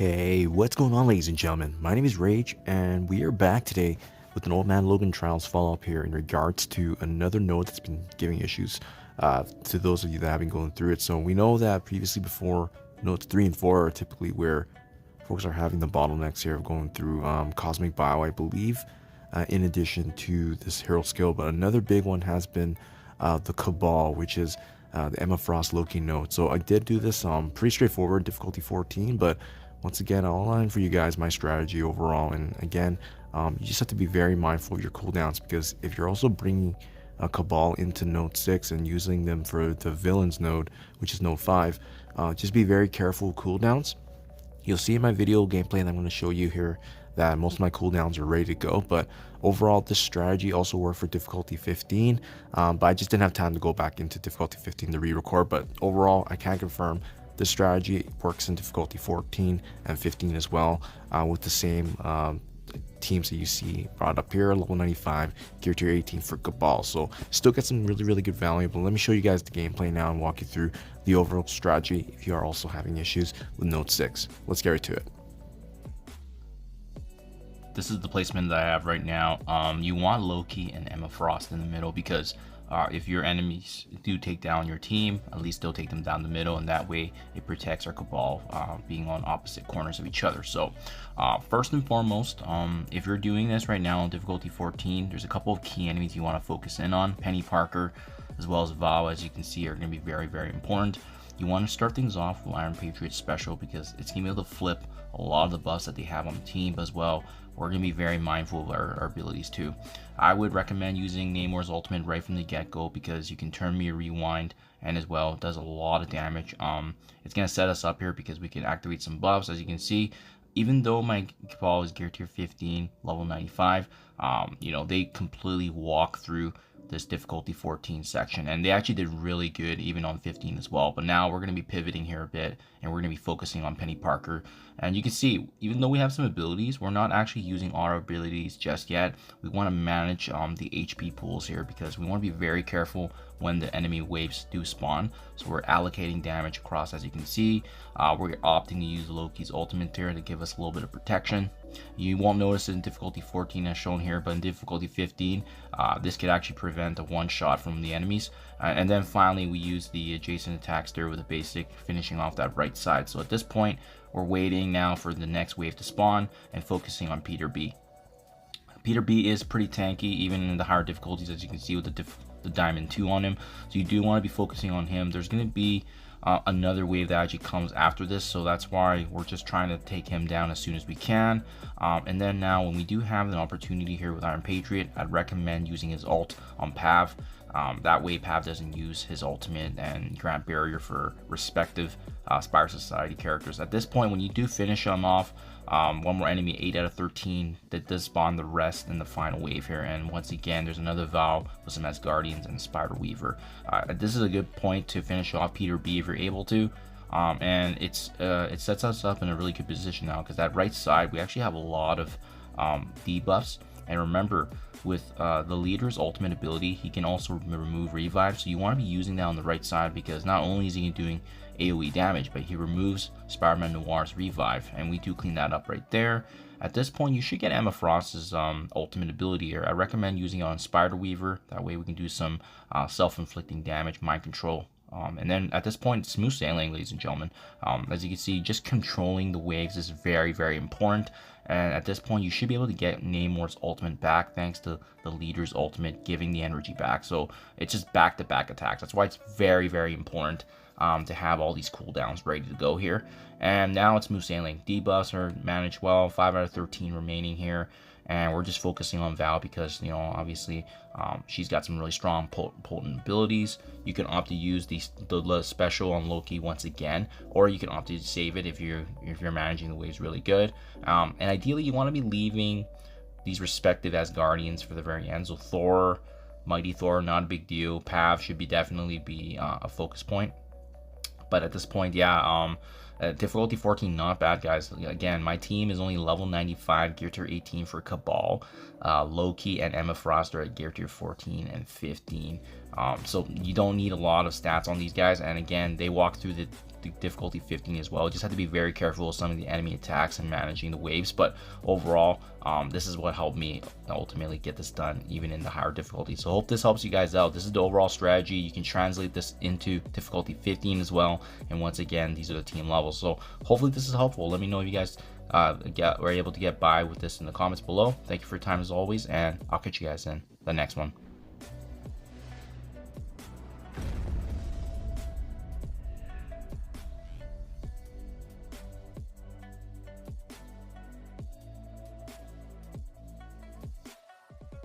Hey, what's going on, ladies and gentlemen? My name is Rayge, and we are back today with an Old Man Logan Trials follow-up here in regards to another node that's been giving issues to those of you that have been going through it. So we know that previously before, nodes 3 and 4 are typically where folks are having the bottlenecks here of going through Cosmic Bio, I believe, in addition to this hero skill. But another big one has been the Cabal, which is the Emma Frost Loki node. So I did do this pretty straightforward, difficulty 14, but once again, I'll outline for you guys my strategy overall. And again, you just have to be very mindful of your cooldowns, because if you're also bringing a Cabal into node 6 and using them for the villains node, which is node 5, just be very careful with cooldowns. You'll see in my video gameplay that I'm going to show you here that most of my cooldowns are ready to go, but overall this strategy also worked for difficulty 15, but I just didn't have time to go back into difficulty 15 to re-record. But overall, I can confirm this strategy works in difficulty 14 and 15 as well, with the same teams that you see brought up here, level 95, gear tier 18 for Cabal. So still get some really good value, but let me show you guys the gameplay now and walk you through the overall strategy if you are also having issues with node 6. Let's get right to it. This is the placement that I have right now. You want Loki and Emma Frost in the middle, because if your enemies do take down your team, at least they'll take them down the middle, and that way it protects our Cabal being on opposite corners of each other. So first and foremost, if you're doing this right now on difficulty 14, there's a couple of key enemies you want to focus in on. Penny Parker as well as Val, as you can see, are going to be very important. You want to start things off with Iron Patriot Special, because it's going to be able to flip a lot of the buffs that they have on the team. But as well, we're going to be very mindful of our abilities too. I would recommend using Namor's ultimate right from the get-go, because you can turn Mirror Rewind, and as well it does a lot of damage. It's going to set us up here because we can activate some buffs. As you can see, even though my Cabal is gear tier 15, level 95, you know, they completely walk through this difficulty 14 section, and they actually did really good even on 15 as well. But now we're going to be pivoting here a bit, and we're going to be focusing on Penny Parker. And you can see, even though we have some abilities, we're not actually using all our abilities just yet. We want to manage the HP pools here, because we want to be very careful when the enemy waves do spawn. So we're allocating damage across. As you can see, we're opting to use Loki's ultimate here to give us a little bit of protection. You won't notice it in difficulty 14 as shown here, but in difficulty 15, this could actually prevent a one-shot from the enemies. And then finally, we use the adjacent attacks there with a basic, finishing off that right side. So at this point, we're waiting now for the next wave to spawn and focusing on Peter B. Peter B is pretty tanky, even in the higher difficulties, as you can see with the Diamond 2 on him. So you do want to be focusing on him. There's going to be another wave that actually comes after this, so that's why we're just trying to take him down as soon as we can. And then now, when we do have an opportunity here with Iron Patriot, I'd recommend using his ult on Pav. That way Pav doesn't use his ultimate and grant barrier for respective Spire Society characters. At this point, when you do finish him off, one more enemy, 8 out of 13, that does spawn the rest in the final wave here. And once again, there's another Val with some Asgardians and Spider Weaver. This is a good point to finish off Peter B if you're able to. And it sets us up in a really good position now, because that right side, we actually have a lot of debuffs. And remember, with the leader's ultimate ability, he can also remove revive. So you want to be using that on the right side, because not only is he doing AoE damage, but he removes Spider-Man Noir's revive, and we do clean that up right there. At this point, you should get Emma Frost's ultimate ability here. I recommend using it on Spider Weaver. That way we can do some self-inflicting damage, mind control. And then at this point, smooth sailing, ladies and gentlemen. As you can see, just controlling the waves is very important. And at this point, you should be able to get Namor's ultimate back, thanks to the leader's ultimate giving the energy back. So it's just back-to-back attacks. That's why it's very important to have all these cooldowns ready to go here. And now it's smooth sailing. Debuffs are managed well, 5 out of 13 remaining here. And we're just focusing on Val because, you know, obviously she's got some really strong potent abilities. You can opt to use the special on Loki once again, or you can opt to save it if you're managing the waves really good. And ideally, you want to be leaving these respective Asgardians for the very end. So Thor, Mighty Thor, not a big deal. Pav should definitely be a focus point. But at this point, yeah, difficulty 14, not bad, guys. Again, my team is only level 95, gear tier 18 for Cabal. Loki and Emma Frost are at gear tier 14 and 15. So you don't need a lot of stats on these guys. And again, they walk through the difficulty 15 as well. You just have to be very careful with some of the enemy attacks and managing the waves, but overall, this is what helped me ultimately get this done even in the higher difficulty. So hope this helps you guys out. This is the overall strategy. You can translate this into difficulty 15 as well, and once again, these are the team levels. So hopefully this is helpful. Let me know if you guys were able to get by with this in the comments below. Thank you for your time as always, and I'll catch you guys in the next one.